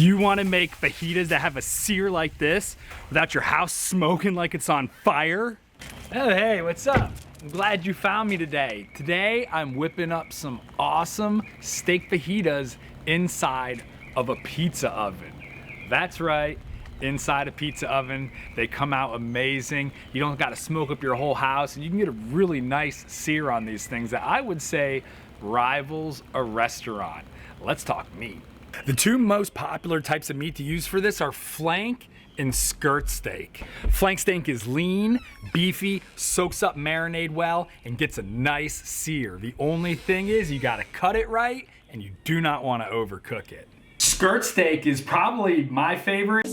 you want to make fajitas that have a sear like this without your house smoking like it's on fire? Oh, hey, what's up? I'm glad you found me today. Today, I'm whipping up some awesome steak fajitas inside of a pizza oven. That's right, inside a pizza oven. They come out amazing. You don't gotta smoke up your whole house, and you can get a really nice sear on these things that I would say rivals a restaurant. Let's talk meat. The two most popular types of meat to use for this are flank and skirt steak. Flank steak is lean, beefy, soaks up marinade well, and gets a nice sear. The only thing is you gotta cut it right, and you do not wanna overcook it. Skirt steak is probably my favorite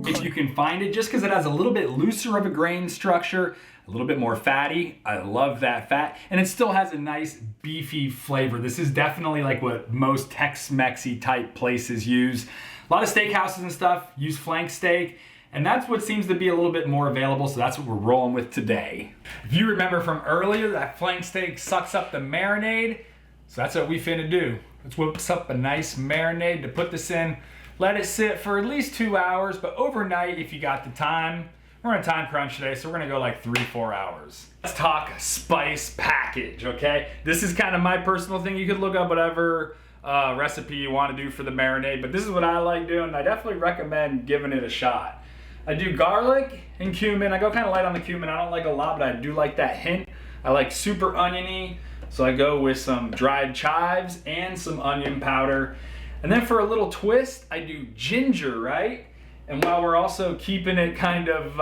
if you can find it, just because it has a little bit looser of a grain structure, a little bit more fatty. I love that fat, and it still has a nice beefy flavor. This is definitely like what most Tex-Mexy type places use. A lot of steakhouses and stuff use flank steak, and that's what seems to be a little bit more available, so that's what we're rolling with today. If you remember from earlier, that flank steak sucks up the marinade, so that's what we finna do. Let's whip up a nice marinade to put this in. Let it sit for at least 2 hours, but overnight if you got the time. We're on a time crunch today, so we're gonna go like 3-4 hours. Let's talk spice package, okay? This is kind of my personal thing. You could look up whatever recipe you want to do for the marinade, but this is what I like doing, and I definitely recommend giving it a shot. I do garlic and cumin. I go kind of light on the cumin. I don't like a lot, but I do like that hint. I like super oniony, so I go with some dried chives and some onion powder. And then for a little twist, I do ginger, right? And while we're also keeping it kind of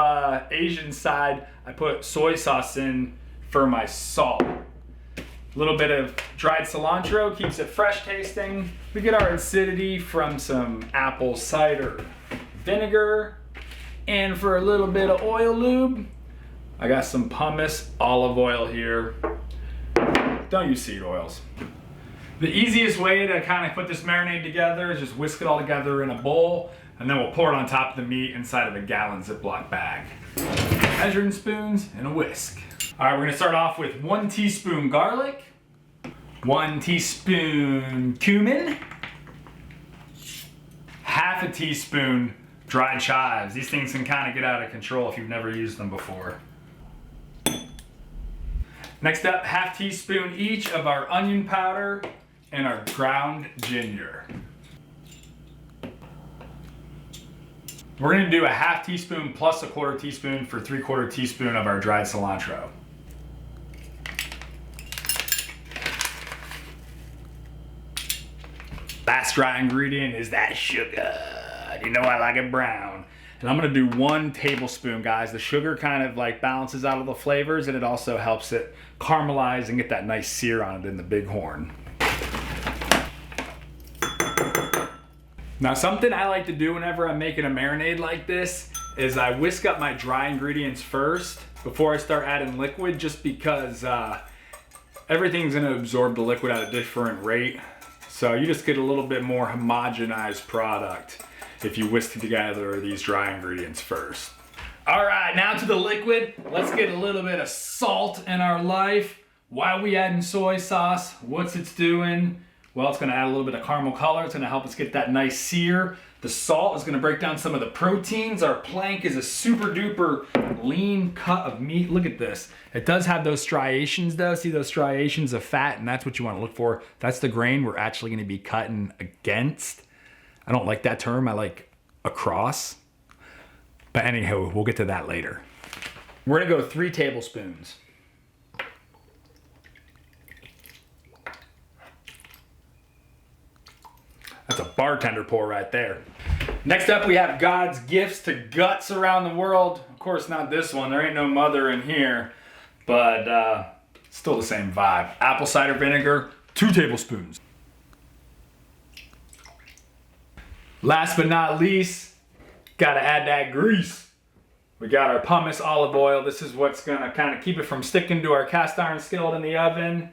Asian side, I put soy sauce in for my salt. A little bit of dried cilantro keeps it fresh tasting. We get our acidity from some apple cider vinegar. And for a little bit of oil lube, I got some pumice olive oil here. Don't use seed oils. The easiest way to kind of put this marinade together is just whisk it all together in a bowl, and then we'll pour it on top of the meat inside of a gallon Ziploc bag. Measuring spoons and a whisk. All right, we're gonna start off with 1 teaspoon garlic, 1 teaspoon cumin, ½ a teaspoon dried chives. These things can kind of get out of control if you've never used them before. Next up, ½ teaspoon each of our onion powder and our ground ginger. We're gonna do a ½ teaspoon plus a ¼ teaspoon for 3/4 teaspoon of our dried cilantro. Last dry ingredient is that sugar. You know I like it brown. And I'm gonna do 1 tablespoon, guys. The sugar kind of like balances out all the flavors, and it also helps it caramelize and get that nice sear on it in the bighorn. Now, something I like to do whenever I'm making a marinade like this is I whisk up my dry ingredients first before I start adding liquid, just because everything's gonna absorb the liquid at a different rate. So you just get a little bit more homogenized product if you whisk together these dry ingredients first. All right, now to the liquid. Let's get a little bit of salt in our life. Why are we adding soy sauce? What's it doing? Well, it's gonna add a little bit of caramel color. It's gonna help us get that nice sear. The salt is gonna break down some of the proteins. Our plank is a super duper lean cut of meat. Look at this. It does have those striations though. See those striations of fat, and that's what you wanna look for. That's the grain we're actually gonna be cutting against. I don't like that term, I like across. But anyhow, we'll get to that later. We're gonna go 3 tablespoons. That's a bartender pour right there. Next up, we have God's gifts to guts around the world. Of course, not this one. There ain't no mother in here, but still the same vibe. Apple cider vinegar, 2 tablespoons. Last but not least, gotta add that grease. We got our pumice olive oil. This is what's gonna kind of keep it from sticking to our cast iron skillet in the oven.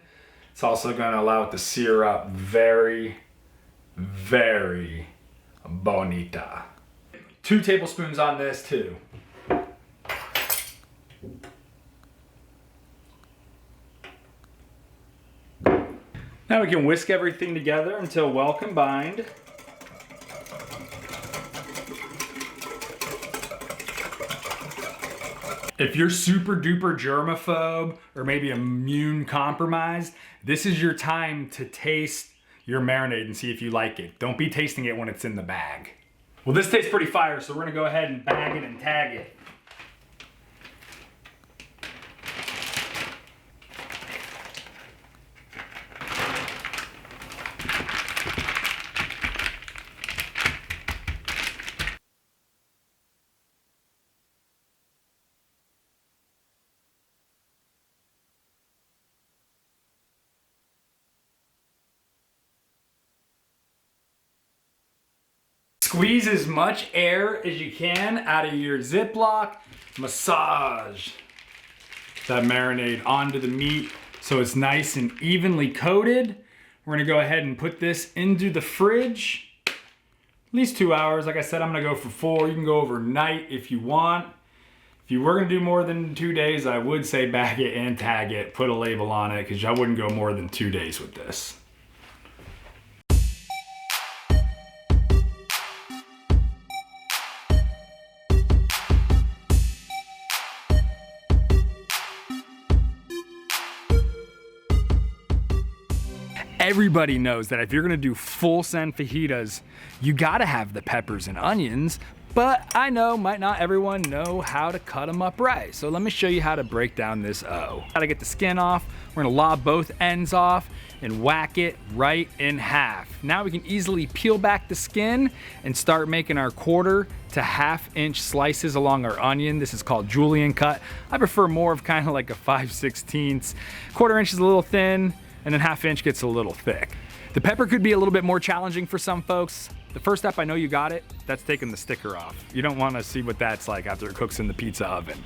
It's also gonna allow it to sear up very, very bonita. 2 tablespoons on this too. Now we can whisk everything together until well combined. If you're super duper germaphobe or maybe immune compromised, this is your time to taste your marinade and see if you like it. Don't be tasting it when it's in the bag. Well, this tastes pretty fire, so we're gonna go ahead and bag it and tag it. Squeeze as much air as you can out of your Ziploc. Massage that marinade onto the meat so it's nice and evenly coated. We're gonna go ahead and put this into the fridge. At least 2 hours. Like I said, I'm gonna go for 4. You can go overnight if you want. If you were gonna do more than 2 days, I would say bag it and tag it, put a label on it, because I wouldn't go more than 2 days with this. Everybody knows that if you're gonna do full send fajitas, you gotta have the peppers and onions, but I know might not everyone know how to cut them up right. So let me show you how to break down this O. Gotta get the skin off. We're gonna lob both ends off and whack it right in half. Now we can easily peel back the skin and start making our 1/4 to 1/2 inch slices along our onion. This is called julienne cut. I prefer more of kind of like a 5/16. 1/4 inch is a little thin, and then 1/2 inch gets a little thick. The pepper could be a little bit more challenging for some folks. The first step, I know you got it, that's taking the sticker off. You don't wanna see what that's like after it cooks in the pizza oven.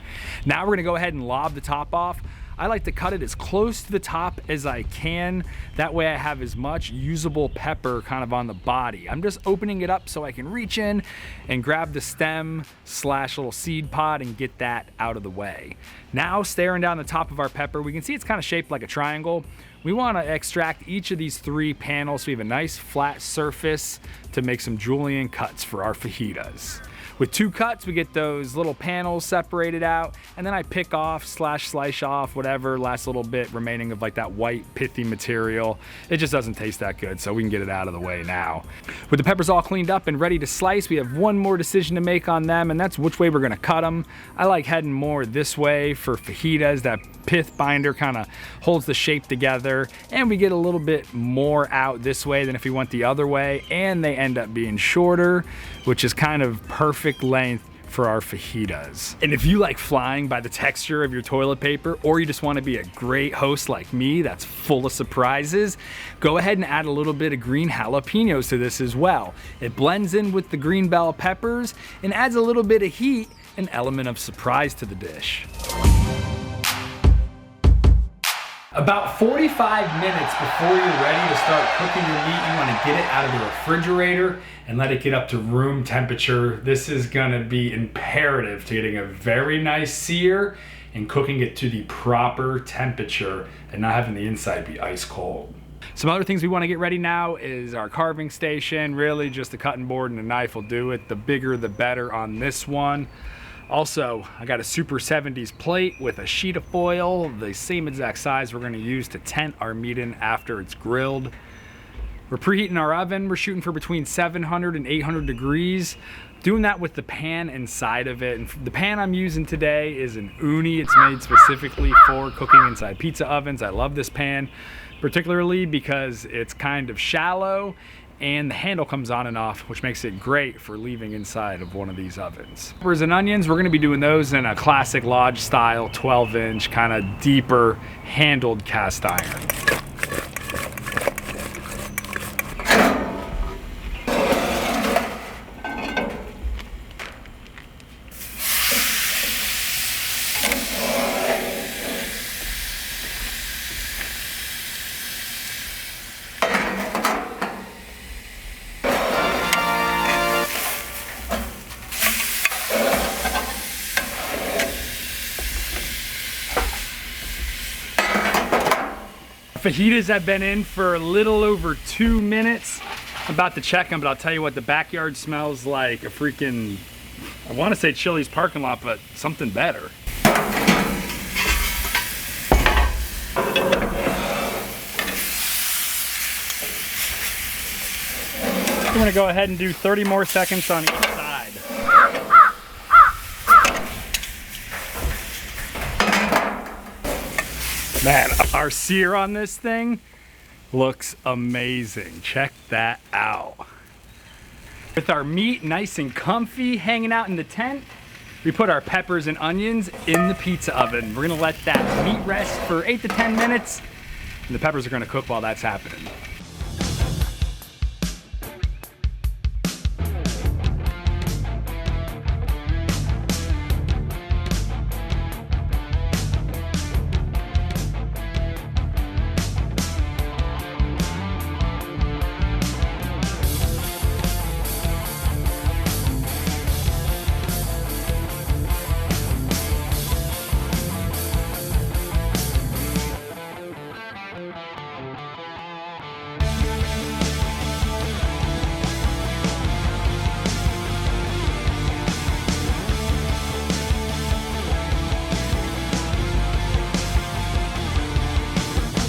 Now we're gonna go ahead and lob the top off. I like to cut it as close to the top as I can. That way I have as much usable pepper kind of on the body. I'm just opening it up so I can reach in and grab the stem / little seed pod and get that out of the way. Now staring down the top of our pepper, we can see it's kind of shaped like a triangle. We want to extract each of these 3 panels so we have a nice flat surface to make some julienne cuts for our fajitas. With 2 cuts, we get those little panels separated out, and then I pick off / slice off whatever last little bit remaining of like that white pithy material. It just doesn't taste that good, so we can get it out of the way now. With the peppers all cleaned up and ready to slice, we have one more decision to make on them, and that's which way we're gonna cut them. I like heading more this way for fajitas. That pith binder kind of holds the shape together, and we get a little bit more out this way than if we went the other way, and they end up being shorter, which is kind of perfect length for our fajitas. And if you like flying by the texture of your toilet paper, or you just want to be a great host like me that's full of surprises, go ahead and add a little bit of green jalapenos to this as well. It blends in with the green bell peppers and adds a little bit of heat, an element of surprise to the dish. About 45 minutes before you're ready to start cooking your meat, you want to get it out of the refrigerator and let it get up to room temperature. This is going to be imperative to getting a very nice sear and cooking it to the proper temperature and not having the inside be ice cold. Some other things we want to get ready now is our carving station. Really just a cutting board and a knife will do it. The bigger the better on this one. Also, I got a Super 70s plate with a sheet of foil, the same exact size we're gonna use to tent our meat in after it's grilled. We're preheating our oven. We're shooting for between 700 and 800 degrees. Doing that with the pan inside of it. And the pan I'm using today is an uni. It's made specifically for cooking inside pizza ovens. I love this pan, particularly because it's kind of shallow and the handle comes on and off, which makes it great for leaving inside of one of these ovens. Peppers and onions, we're gonna be doing those in a classic lodge style 12-inch, kind of deeper handled cast iron. Fajitas have been in for a little over 2 minutes. I'm about to check them, but I'll tell you what, the backyard smells like a freaking, I want to say Chili's parking lot, but something better. I'm gonna go ahead and do 30 more seconds on each side. Man, our sear on this thing looks amazing. Check that out. With our meat nice and comfy hanging out in the tent, we put our peppers and onions in the pizza oven. We're gonna let that meat rest for 8 to 10 minutes, and the peppers are gonna cook while that's happening.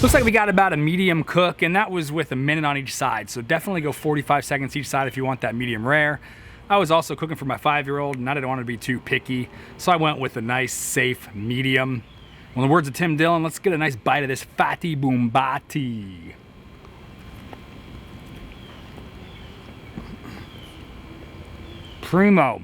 Looks like we got about a medium cook, and that was with a minute on each side. So definitely go 45 seconds each side if you want that medium rare. I was also cooking for my 5-year-old, and I didn't want to be too picky. So I went with a nice, safe medium. Well, in the words of Tim Dillon, let's get a nice bite of this fatty boombati. Primo.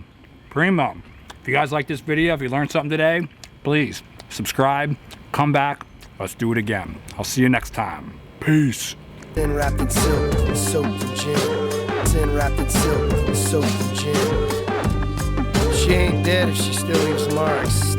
If you guys like this video, if you learned something today, please subscribe, come back. Let's do it again. I'll see you next time. Peace. 10 wrapped in silk, soaked in gin. 10 wrapped in silk, soaked in gin. She ain't dead if she still leaves marks.